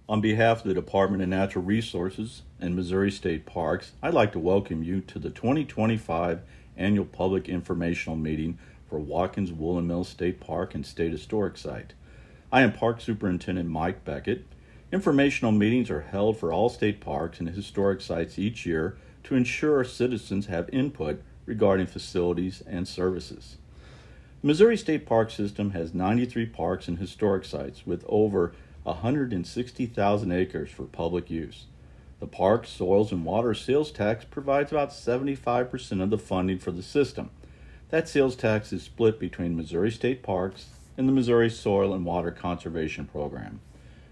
On behalf of the Department of Natural Resources and Missouri State Parks, I'd like to welcome you to the 2025 Annual Public Informational Meeting for Watkins Woolen Mill State Park and State Historic Site. I am Park Superintendent Mike Beckett. Informational meetings are held for all state parks and historic sites each year to ensure citizens have input regarding facilities and services. The Missouri State Park System has 93 parks and historic sites with over 160,000 acres for public use. The Parks, Soils, and Water sales tax provides about 75% of the funding for the system. That sales tax is split between Missouri State Parks and the Missouri Soil and Water Conservation Program.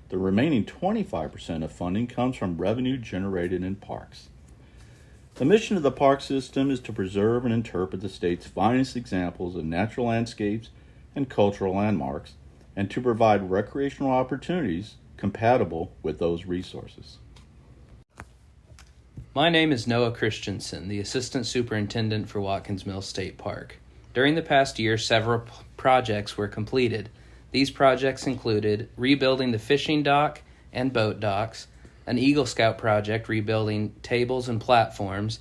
The remaining 25% of funding comes from revenue generated in parks. The mission of the park system is to preserve and interpret the state's finest examples of natural landscapes and cultural landmarks, and to provide recreational opportunities compatible with those resources. My name is Noah Christensen, the Assistant Superintendent for Watkins Mill State Park. During the past year, several projects were completed. These projects included rebuilding the fishing dock and boat docks, an Eagle Scout project rebuilding tables and platforms,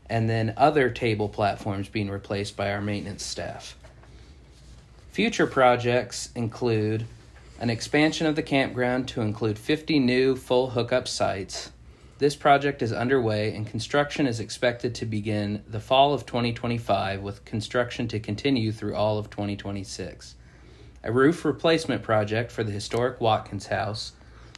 and then other table platforms being replaced by our maintenance staff. Future projects include an expansion of the campground to include 50 new full hookup sites. This project is underway and construction is expected to begin the fall of 2025 with construction to continue through all of 2026. A roof replacement project for the historic Watkins House.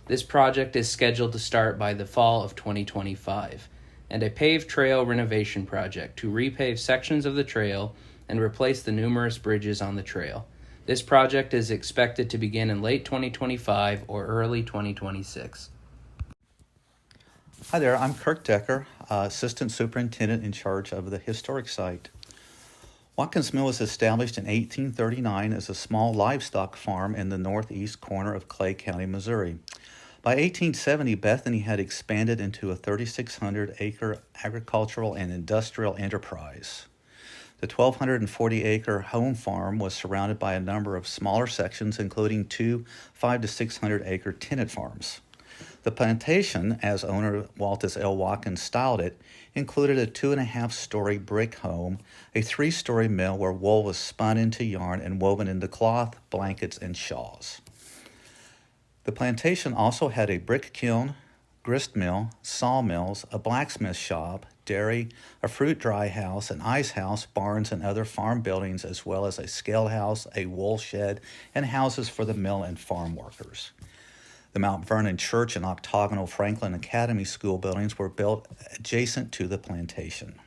This project is scheduled to start by the fall of 2025. And a paved trail renovation project to repave sections of the trail and replace the numerous bridges on the trail. This project is expected to begin in late 2025 or early 2026. Hi there, I'm Kirk Decker, Assistant Superintendent in charge of the historic site. Watkins Mill was established in 1839 as a small livestock farm in the northeast corner of Clay County, Missouri. By 1870, Bethany had expanded into a 3,600-acre agricultural and industrial enterprise. The 1,240-acre home farm was surrounded by a number of smaller sections, including two 500 to 600-acre tenant farms. The plantation, as owner Waltis L. Watkins styled it, included a 2.5-story brick home, a 3-story mill where wool was spun into yarn and woven into cloth, blankets, and shawls. The plantation also had a brick kiln, grist mill, sawmills, a blacksmith shop, dairy, a fruit dry house, an ice house, barns, and other farm buildings, as well as a scale house, a wool shed, and houses for the mill and farm workers. The Mount Vernon Church and octagonal Franklin Academy school buildings were built adjacent to the plantation.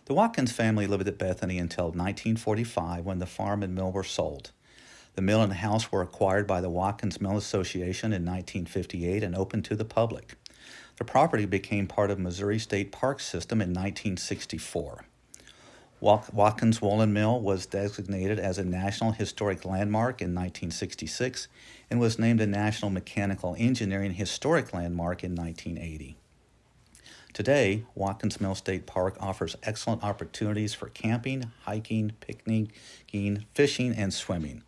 The Watkins family lived at Bethany until 1945 when the farm and mill were sold. The mill and house were acquired by the Watkins Mill Association in 1958 and opened to the public. The property became part of Missouri State Park System in 1964. Watkins Woolen Mill was designated as a National Historic Landmark in 1966 and was named a National Mechanical Engineering Historic Landmark in 1980. Today, Watkins Mill State Park offers excellent opportunities for camping, hiking, picnicking, fishing, and swimming.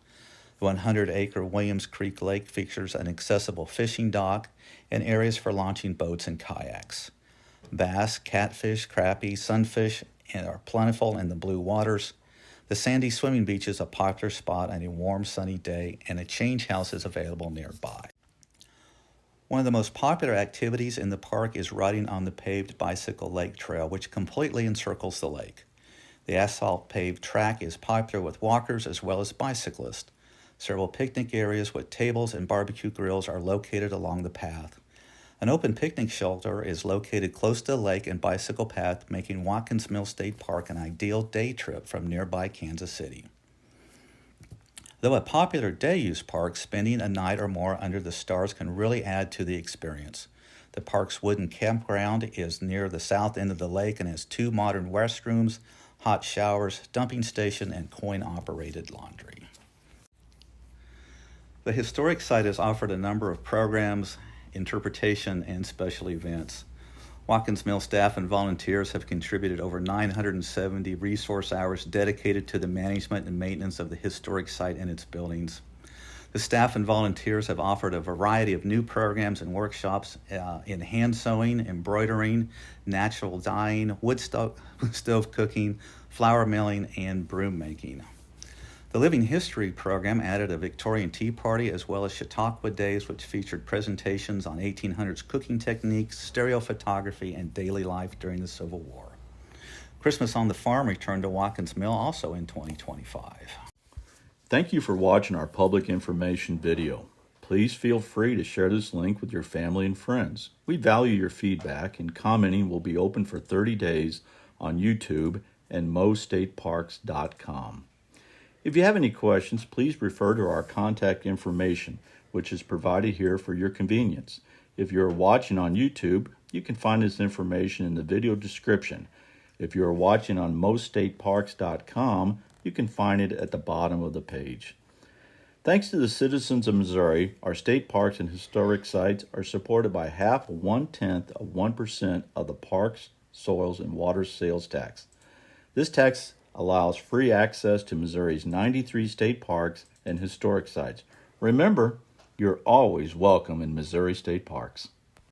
The 100-acre Williams Creek Lake features an accessible fishing dock and areas for launching boats and kayaks. Bass, catfish, crappie, sunfish are plentiful in the blue waters. The sandy swimming beach is a popular spot on a warm, sunny day, and a change house is available nearby. One of the most popular activities in the park is riding on the paved bicycle lake trail, which completely encircles the lake. The asphalt paved track is popular with walkers as well as bicyclists. Several picnic areas with tables and barbecue grills are located along the path. An open picnic shelter is located close to the lake and bicycle path, making Watkins Mill State Park an ideal day trip from nearby Kansas City. Though a popular day-use park, spending a night or more under the stars can really add to the experience. The park's wooden campground is near the south end of the lake and has 2 modern restrooms, hot showers, dumping station, and coin-operated laundry. The historic site has offered a number of programs, interpretation, and special events. Watkins Mill staff and volunteers have contributed over 970 resource hours dedicated to the management and maintenance of the historic site and its buildings. The staff and volunteers have offered a variety of new programs and workshops in hand sewing, embroidering, natural dyeing, wood stove cooking, flour milling, and broom making. The Living History program added a Victorian Tea Party as well as Chautauqua Days, which featured presentations on 1800s cooking techniques, stereophotography, and daily life during the Civil War. Christmas on the Farm returned to Watkins Mill also in 2025. Thank you for watching our public information video. Please feel free to share this link with your family and friends. We value your feedback, and commenting will be open for 30 days on YouTube and mostateparks.com. If you have any questions, please refer to our contact information, which is provided here for your convenience. If you're watching on YouTube, you can find this information in the video description. If you're watching on mostateparks.com, you can find it at the bottom of the page. Thanks to the citizens of Missouri, our state parks and historic sites are supported by 0.5% of the parks, soils, and water sales tax. This tax allows free access to Missouri's 93 state parks and historic sites. Remember, you're always welcome in Missouri state parks.